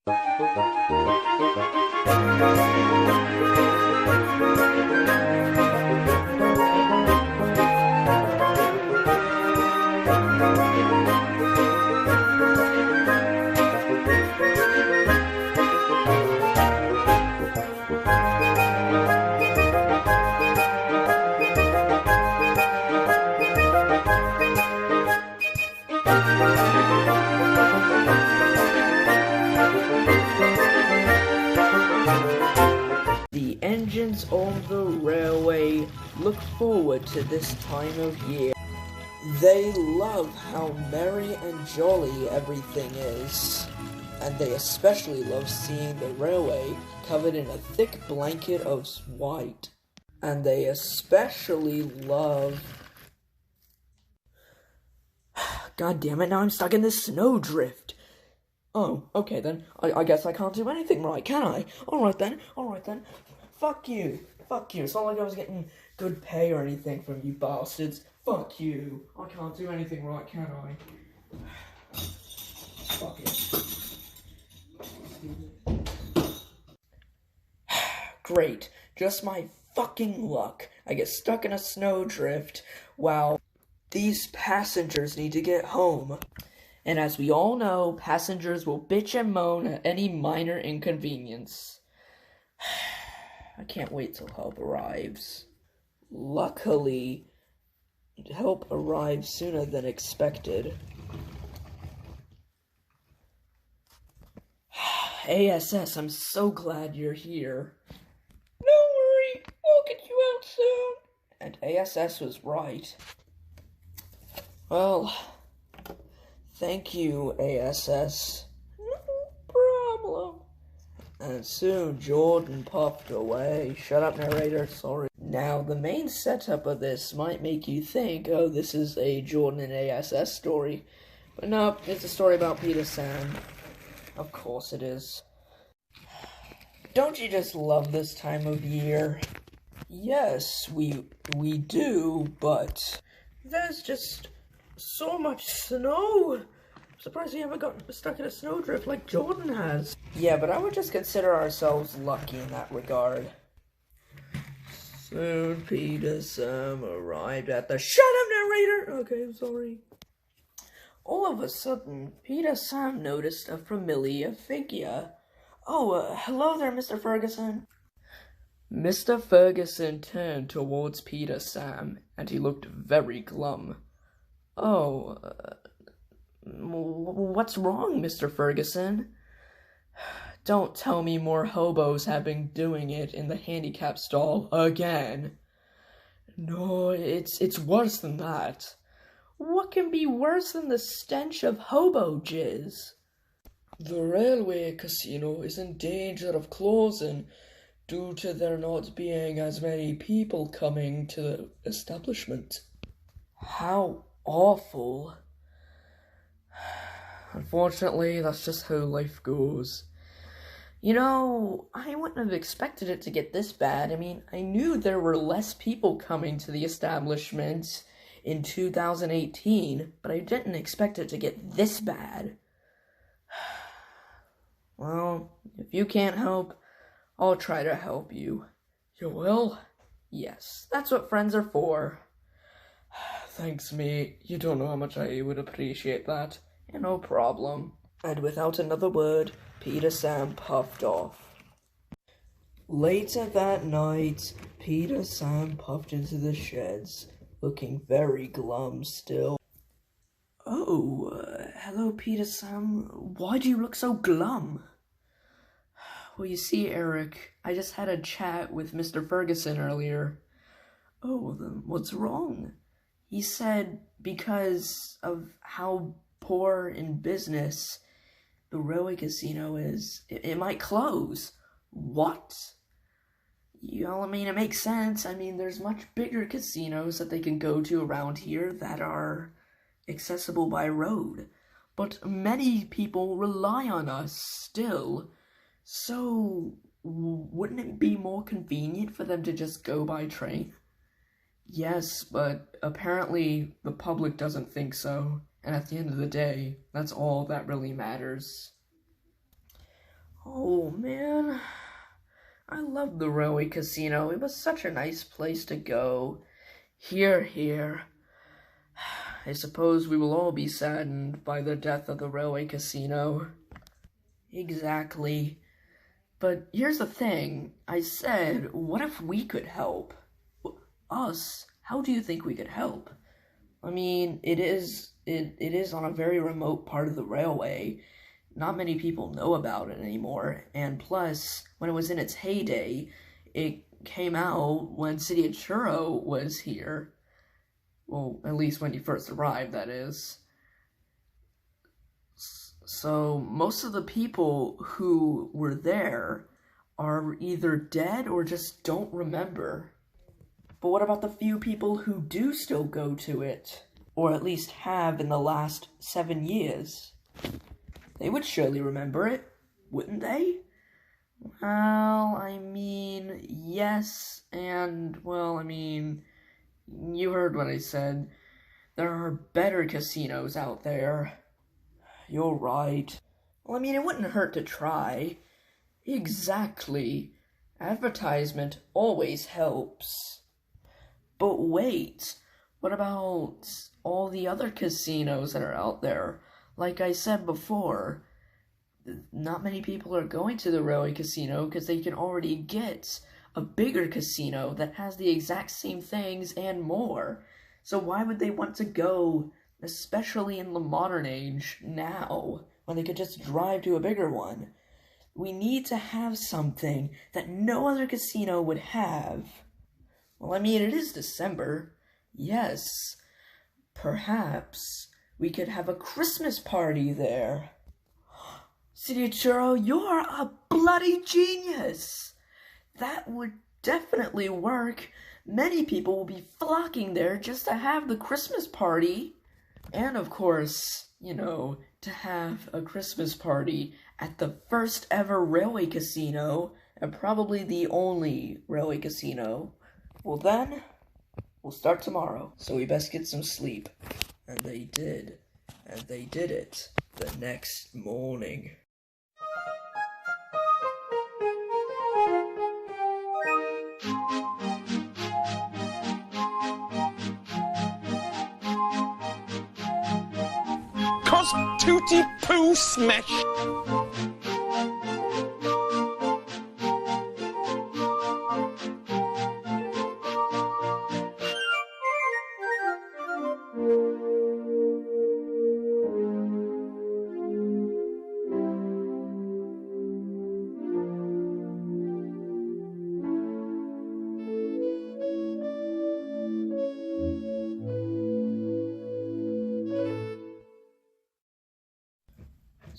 The engines on the railway look forward to this time of year. They love how merry and jolly everything is, and they especially love seeing the railway covered in a thick blanket of white. And they especially love... God damn it, now I'm stuck in this snowdrift. Oh, okay then. I guess I can't do anything right, can I? Alright then. Fuck you. It's not like I was getting good pay or anything from you bastards. Fuck you. I can't do anything right, can I? Fuck it. Great. Just my fucking luck. I get stuck in a snowdrift while these passengers need to get home. And as we all know, passengers will bitch and moan at any minor inconvenience. I can't wait till help arrives. Luckily, help arrives sooner than expected. ASS, I'm so glad you're here. Don't worry, we'll get you out soon. And ASS was right. Well... Thank you, ASS. No problem. And soon Jordan puffed away. Shut up, narrator, sorry. Now, the main setup of this might make you think, oh, this is a Jordan and ASS story. But no, it's a story about Peter Sam. Of course it is. Don't you just love this time of year? Yes, we do, but there's just... so much snow! I'm surprised we haven't gotten stuck in a snowdrift like Jordan has. Yeah, but I would just consider ourselves lucky in that regard. Soon Peter Sam arrived at the— Shut up, narrator! Okay, I'm sorry. All of a sudden, Peter Sam noticed a familiar figure. Oh, hello there, Mr. Ferguson. Mr. Ferguson turned towards Peter Sam, and he looked very glum. Oh, what's wrong, Mr. Ferguson? Don't tell me more hobos have been doing it in the handicap stall again. No, it's worse than that. What can be worse than the stench of hobo jizz? The railway casino is in danger of closing due to there not being as many people coming to the establishment. How awful. Unfortunately, that's just how life goes. You know, I wouldn't have expected it to get this bad. I mean, I knew there were less people coming to the establishment in 2018, but I didn't expect it to get this bad. Well, if you can't help, I'll try to help you. You will? Yes, that's what friends are for. Thanks, mate. You don't know how much I would appreciate that. No problem. And without another word, Peter Sam puffed off. Later that night, Peter Sam puffed into the sheds, looking very glum still. Oh, hello, Peter Sam. Why do you look so glum? Well, you see, Eric, I just had a chat with Mr. Ferguson earlier. Oh, then what's wrong? He said because of how poor in business the railway casino is, it might close. What? You know, I mean, it makes sense. I mean, there's much bigger casinos that they can go to around here that are accessible by road. But many people rely on us still. So, wouldn't it be more convenient for them to just go by train? Yes, but apparently the public doesn't think so, and at the end of the day, that's all that really matters. Oh, man. I loved the railway casino. It was such a nice place to go. Hear, hear. I suppose we will all be saddened by the death of the railway casino. Exactly. But here's the thing. I said, what if we could help? Us? How do you think we could help? I mean, it is on a very remote part of the railway. Not many people know about it anymore, and plus, when it was in its heyday, it came out when City of Churro was here. Well, at least when he first arrived, that is. So, most of the people who were there are either dead or just don't remember. But what about the few people who do still go to it? Or at least have in the last 7 years? They would surely remember it, wouldn't they? Well, I mean, yes, and, well, I mean, you heard what I said. There are better casinos out there. You're right. Well, I mean, it wouldn't hurt to try. Exactly. Advertisement always helps. But wait, what about all the other casinos that are out there? Like I said before, not many people are going to the railway casino because they can already get a bigger casino that has the exact same things and more. So why would they want to go, especially in the modern age, now, when they could just drive to a bigger one? We need to have something that no other casino would have. Well, I mean, it is December. Yes, perhaps we could have a Christmas party there. City Churro, you're a bloody genius! That would definitely work. Many people will be flocking there just to have the Christmas party. And of course, you know, to have a Christmas party at the first ever railway casino, and probably the only railway casino. Well then, we'll start tomorrow, so we best get some sleep. And they did. And they did it the next morning. Cos tooty poo smash!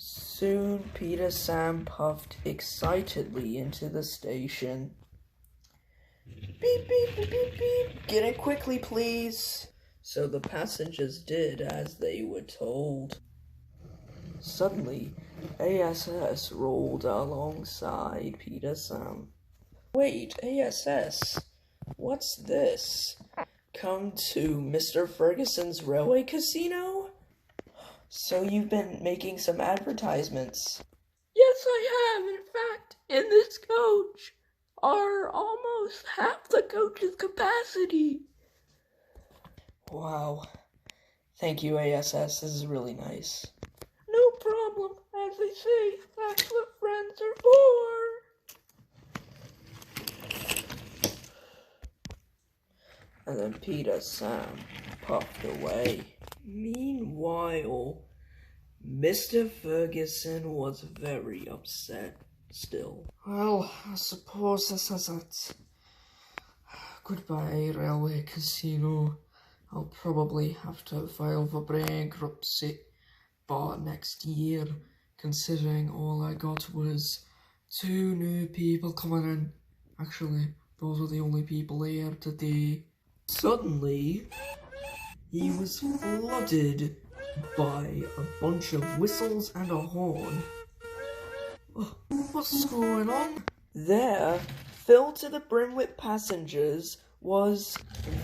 Soon Peter Sam puffed excitedly into the station. Beep, beep, beep, beep, beep. Get in quickly, please. So the passengers did as they were told. Suddenly, ASS rolled alongside Peter Sam. Wait, ASS? What's this? Come to Mr. Ferguson's railway casino? So you've been making some advertisements? Yes, I have. In fact, in this coach are almost half the coach's capacity. Wow. Thank you, ASS. This is really nice. No problem. As they say, that's what friends are for. And then Peter Sam puffed away. Meanwhile, Mr. Ferguson was very upset still. Well, I suppose this is it. Goodbye, railway casino. I'll probably have to file for bankruptcy, but next year, considering all I got was 2 new people coming in. Actually, those are the only people here today. Suddenly, he was flooded by a bunch of whistles and a horn. What's going on? There, filled to the brim with passengers, was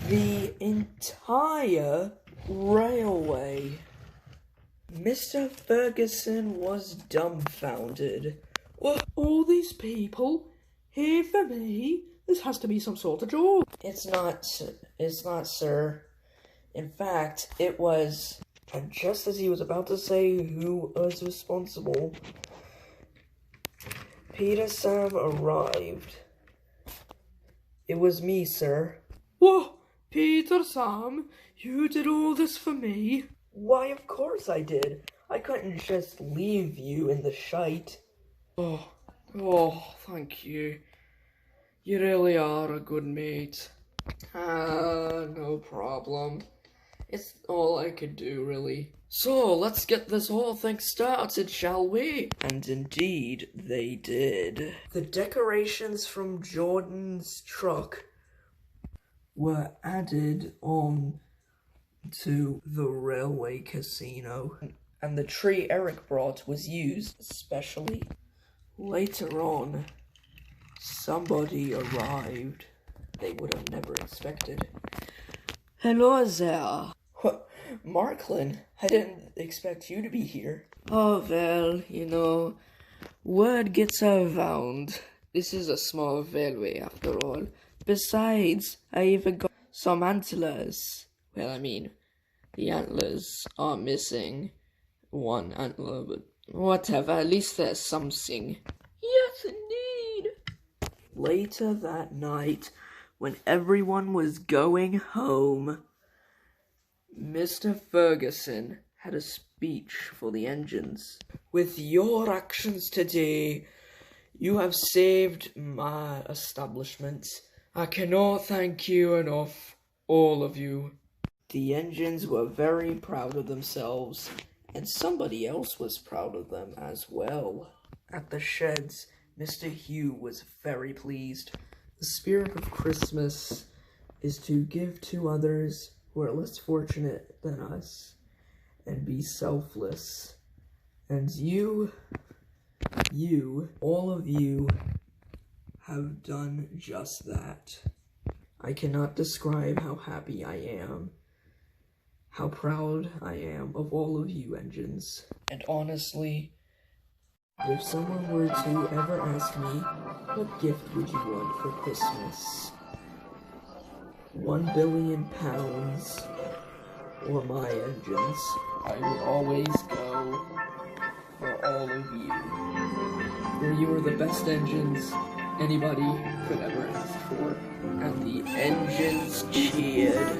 the entire railway. Mr. Ferguson was dumbfounded. What? All these people here for me? This has to be some sort of joke. It's not, sir. In fact, it was. And just as he was about to say who was responsible, Peter Sam arrived. It was me, sir. What? Peter Sam? You did all this for me? Why, of course I did. I couldn't just leave you in the shite. Oh, thank you. You really are a good mate. No problem. It's all I could do, really. So, let's get this whole thing started, shall we? And indeed, they did. The decorations from Jordan's truck were added on to the railway casino. And the tree Eric brought was used especially. Later on, somebody arrived they would have never expected. Hello there. Marklin, I didn't expect you to be here. Oh, well, you know, word gets around. This is a small railway, after all. Besides, I even got some antlers. Well, I mean, the antlers are missing one antler, but whatever, at least there's something. Yes, indeed. Later that night, when everyone was going home, Mr. Ferguson had a speech for the engines. With your actions today, you have saved my establishment. I cannot thank you enough, all of you. The engines were very proud of themselves, and somebody else was proud of them as well. At the sheds, Mr. Hugh was very pleased. The spirit of Christmas is to give to others who are less fortunate than us, and be selfless. And you, all of you, have done just that. I cannot describe how happy I am, how proud I am of all of you engines. And honestly, if someone were to ever ask me, what gift would you want for Christmas? £1 billion or my engines, I would always go for all of you. For you are the best engines anybody could ever ask for. And the engines cheered.